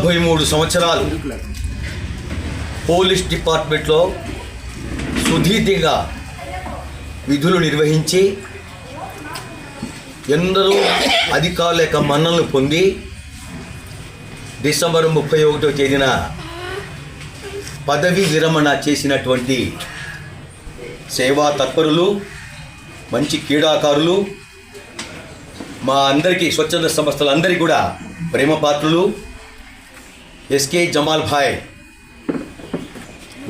43 సంవత్సరాలు పోలీస్ డిపార్ట్మెంట్లో సుదీర్ఘంగా విధులు నిర్వహించి ఎందరో అధికారుల యొక్క మన్ననలు పొంది డిసెంబర్ 31వ తేదీన పదవీ విరమణ చేసినటువంటి సేవా తత్పరులు, మంచి క్రీడాకారులు, మా అందరికీ స్వచ్ఛంద సంస్థలందరికీ కూడా ప్రేమపాత్రులు ఎస్కే జమాల్ భాయ్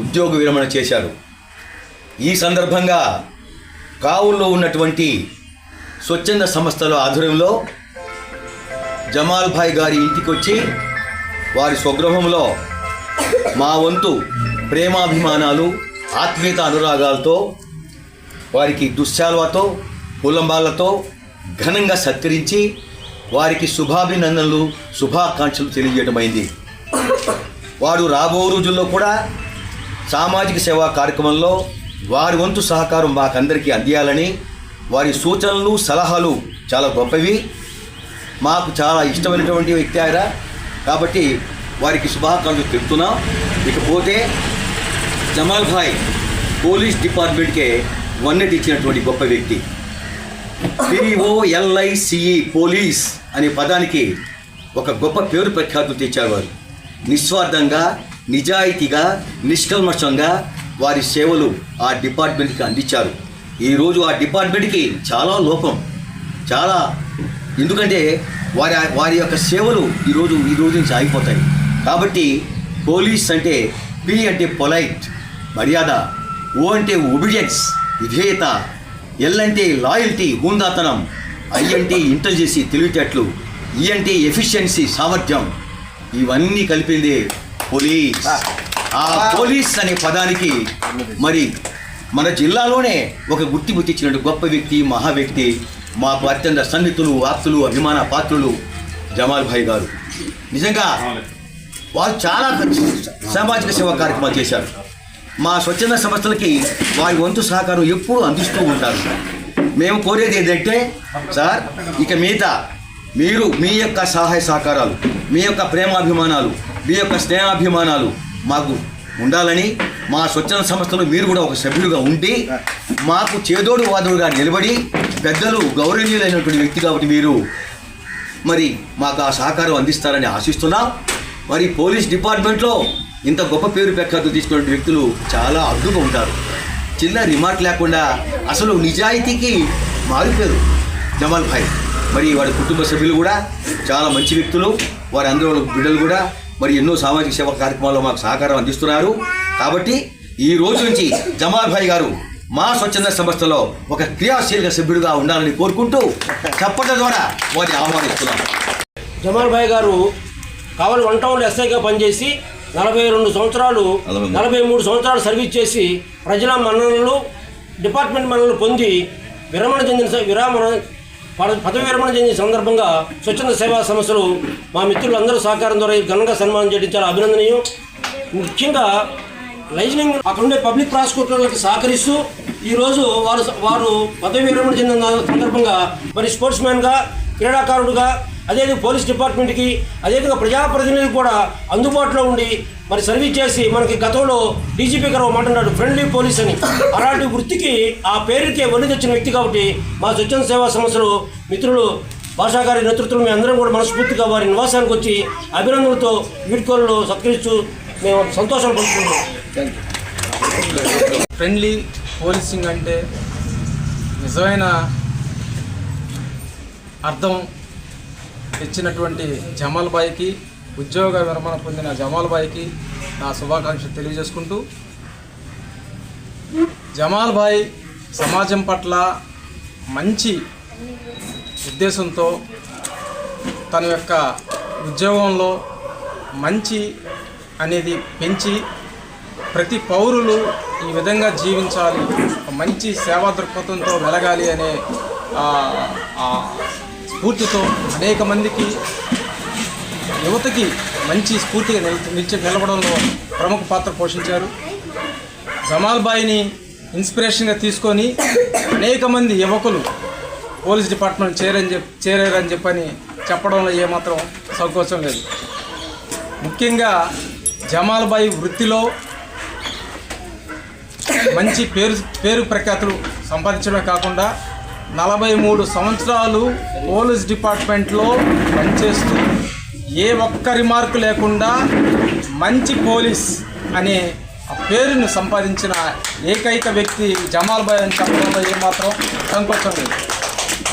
ఉద్యోగ విరమణ చేశారు. ఈ సందర్భంగా కావుల్లో ఉన్నటువంటి స్వచ్ఛంద సంస్థల ఆధ్వర్యంలో జమాల్ భాయ్ గారి ఇంటికి వచ్చి వారి స్వగృహంలో మా వంతు ప్రేమాభిమానాలు, ఆత్మీయత అనురాగాలతో వారికి దుశ్శాల్వాతో, పూలంబాలతో ఘనంగా సత్కరించి వారికి శుభాభినందనలు, శుభాకాంక్షలు తెలియజేయడమైంది. వారు రాబో రోజుల్లో కూడా సామాజిక సేవా కార్యక్రమంలో వారి వంతు సహకారం మాకందరికీ అందియాలని, వారి సూచనలు, సలహాలు చాలా గొప్పవి, మాకు చాలా ఇష్టమైనటువంటి వ్యక్తి ఆయన కాబట్టి వారికి శుభాకాంక్షలు తెలుపుతున్నాం. ఇకపోతే జమాల్ భాయ్ పోలీస్ డిపార్ట్మెంట్కే వన్నెట్ ఇచ్చినటువంటి గొప్ప వ్యక్తి. POLICE పోలీస్ అనే పదానికి ఒక గొప్ప పేరు ప్రఖ్యాతులు తెచ్చారు. వారు నిస్వార్థంగా, నిజాయితీగా, నిష్కల్మషంగా వారి సేవలు ఆ డిపార్ట్మెంట్కి అందించారు. ఈరోజు ఆ డిపార్ట్మెంట్కి చాలా లోపం, చాలా, ఎందుకంటే వారి యొక్క సేవలు ఈ రోజు నుంచి ఆగిపోతాయి. కాబట్టి పోలీస్ అంటే P అంటే పొలైట్, మర్యాద, O అంటే ఒబిడియన్స్, విధేయత, L అంటే లాయల్టీ, హుందాతనం, I అంటే ఇంటెలిజెన్సీ, తెలివితేటలు, E అంటే ఎఫిషియన్సీ, సామర్థ్యం, ఇవన్నీ కలిపిందే పోలీస్. ఆ పోలీస్ అనే పదానికి మరి మన జిల్లాలోనే ఒక గుర్తింపు తెచ్చినట్టు గొప్ప వ్యక్తి, మహా వ్యక్తి, మాకు అత్యంత సన్నిహితులు, ఆప్తులు, అభిమాన పాత్రులు జమాల్ భాయ్ గారు. నిజంగా వారు చాలా సామాజిక సేవా కార్యక్రమాలు చేశారు. మా స్వచ్ఛంద సంస్థలకి వారి వంతు సహకారం ఎప్పుడూ అందిస్తూ ఉంటారు. మేము కోరేది ఏంటంటే, సార్ ఇక మిగతా మీరు మీ యొక్క సహాయ సహకారాలు, మీ యొక్క ప్రేమాభిమానాలు, మీ యొక్క స్నేహాభిమానాలు మాకు ఉండాలని, మా స్వచ్ఛంద సంస్థలు మీరు కూడా ఒక సభ్యులుగా ఉండి మాకు చేదోడు వాదోడుగా నిలబడి, పెద్దలు గౌరవనీయులైనటువంటి వ్యక్తి కాబట్టి మీరు మరి మాకు ఆ సహకారం అందిస్తారని ఆశిస్తున్నాం. మరి పోలీస్ డిపార్ట్మెంట్లో ఇంత గొప్ప పేరు ప్రఖ్యాతులు తీసుకున్న వ్యక్తులు చాలా అద్భుతంగా ఉంటారు. చిన్న రిమార్క్ లేకుండా అసలు నిజాయితీకి మారిపోయారు జమాల్ భాయ్. మరి వారి కుటుంబ సభ్యులు కూడా చాలా మంచి వ్యక్తులు, వారి అందరూ బిడ్డలు కూడా మరి ఎన్నో సామాజిక సేవా కార్యక్రమాల్లో మాకు సహకారం అందిస్తున్నారు. కాబట్టి ఈ రోజు నుంచి జమాల్ భాయ్ గారు మా స్వచ్ఛంద సంస్థలో ఒక క్రియాశీలక సభ్యుడిగా ఉండాలని కోరుకుంటూ చప్పట్ల ద్వారా వారిని ఆహ్వానిస్తున్నాం. జమాల్ భాయ్ గారు కావలి 1 టౌన్లో ఎస్ఐగా పనిచేసి 43 సంవత్సరాలు సర్వీస్ చేసి ప్రజల మన్ననలు, డిపార్ట్మెంట్ మన్ననలు పొంది పదవి విరమణ చెందిన సందర్భంగా స్వచ్ఛంద సేవా సంస్థలు మా మిత్రులందరూ సహకారం ద్వారా ఘనంగా సన్మానం చేయడం చాలా అభినందనీయం. ముఖ్యంగా లైజనింగ్ అక్కడ ఉండే పబ్లిక్ ప్రాసిక్యూటర్లకు సహకరిస్తూ ఈరోజు వారు పదవి విరమణ చెందిన సందర్భంగా మరి స్పోర్ట్స్ మ్యాన్గా, క్రీడాకారుడుగా, అదేవిధంగా పోలీస్ డిపార్ట్మెంట్కి, అదేవిధంగా ప్రజాప్రతినిధులకు కూడా అందుబాటులో ఉండి మరి సర్వీస్ చేసి, మనకి గతంలో డీజీపీ గారు మాట్లాడాడు ఫ్రెండ్లీ పోలీస్ అని, అలాంటి వృత్తికి ఆ పేరుకే వల్లి తెచ్చిన వ్యక్తి. కాబట్టి మా స్వచ్ఛంద సేవా సంస్థలు మిత్రులు భాషా గారి నేతృత్వంలో మేము అందరం కూడా మనస్ఫూర్తిగా వారి నివాసానికి వచ్చి అభినందనలతో వీడ్కోలు సత్కరిస్తూ మేము సంతోషం పంచుకుంటున్నాం. ఫ్రెండ్లీ పోలీసింగ్ అంటే నిజమైన అర్థం తెచ్చినటువంటి జమాల్ భాయ్కి, ఉద్యోగ విరమణ పొందిన జమాల్ భాయ్కి నా శుభాకాంక్షలు తెలియజేసుకుంటూ, జమాల్ భాయ్ సమాజం పట్ల మంచి ఉద్దేశంతో తన యొక్క ఉద్యోగంలో మంచి అనేది పెంచి ప్రతి పౌరులు ఈ విధంగా జీవించాలి, మంచి సేవా దృక్పథంతో వెలగాలి అనే స్ఫూర్తితో అనేక మందికి, యువతకి మంచి స్ఫూర్తిగా నిలబడంలో ప్రముఖ పాత్ర పోషించారు. జమాల్ భాయ్ని ఇన్స్పిరేషన్గా తీసుకొని అనేక మంది యువకులు పోలీస్ డిపార్ట్మెంట్ చేరారని చెప్పని చెప్పడంలో ఏమాత్రం సంకోచం లేదు. ముఖ్యంగా జమాల్ భాయ్ వృత్తిలో మంచి పేరు ప్రఖ్యాతులు సంపాదించడమే కాకుండా 43 సంవత్సరాలు పోలీస్ డిపార్ట్మెంట్లో పనిచేస్తూ ఏ ఒక్క రిమార్కు లేకుండా మంచి పోలీస్ అనే ఆ పేరును సంపాదించిన ఏకైక వ్యక్తి జమాల్ భాయ్ అని చెప్పడంలో ఏమాత్రం సంకోచం లేదు.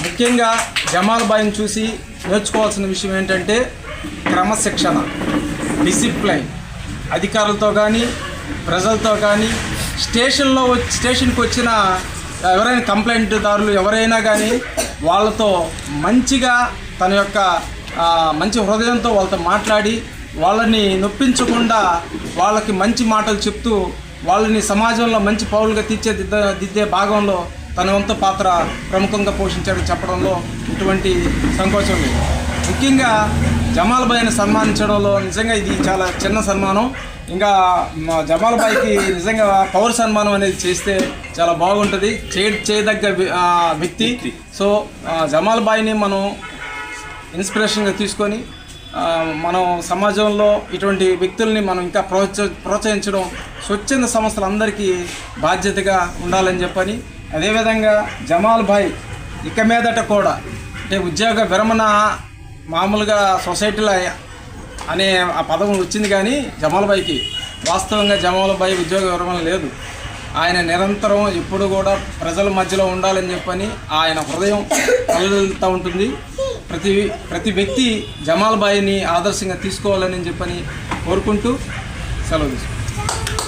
ముఖ్యంగా జమాల్ భాయ్ని చూసి నేర్చుకోవాల్సిన విషయం ఏంటంటే క్రమశిక్షణ, డిసిప్లైన్. అధికారులతో కానీ ప్రజలతో కానీ స్టేషన్కి వచ్చిన ఎవరైనా కంప్లైంట్దారులు ఎవరైనా కానీ వాళ్ళతో మంచిగా తన యొక్క మంచి హృదయంతో వాళ్ళతో మాట్లాడి వాళ్ళని నొప్పించకుండా వాళ్ళకి మంచి మాటలు చెప్తూ వాళ్ళని సమాజంలో మంచి పౌరులుగా తీర్చిదిద్దే భాగంలో తన వంతు పాత్ర ప్రముఖంగా పోషించాడని చెప్పడంలో ఎటువంటి సంకోచం లేదు. ముఖ్యంగా జమాల్ భాయ్ని సన్మానించడంలో నిజంగా ఇది చాలా చిన్న సన్మానం. ఇంకా జమాల్ భాయ్కి నిజంగా పౌర సన్మానం అనేది చేస్తే చాలా బాగుంటుంది, చేయదగ్గ వ్యక్తి. సో జమాల్ భాయ్ని మనం ఇన్స్పిరేషన్గా తీసుకొని మనం సమాజంలో ఇటువంటి వ్యక్తుల్ని మనం ఇంకా ప్రోత్సహించడం స్వచ్ఛంద సంస్థలందరికీ బాధ్యతగా ఉండాలని చెప్పని, అదేవిధంగా జమాల్ భాయ్ ఇక మీదట కూడా అంటే ఉద్యోగ విరమణ మామూలుగా సొసైటీలో అనే ఆ పదం వచ్చింది, కానీ జమాల్ భాయ్కి వాస్తవంగా జమాల్ భాయ్ ఉద్యోగ విరమణ లేదు. ఆయన నిరంతరం ఎప్పుడు కూడా ప్రజల మధ్యలో ఉండాలని చెప్పని ఆయన హృదయం కలలుతూ ఉంటుంది. ప్రతి వ్యక్తి జమాల్ భాయ్ని ఆదర్శంగా తీసుకోవాలని చెప్పని కోరుకుంటూ సెలవు తీసుకుంటాం.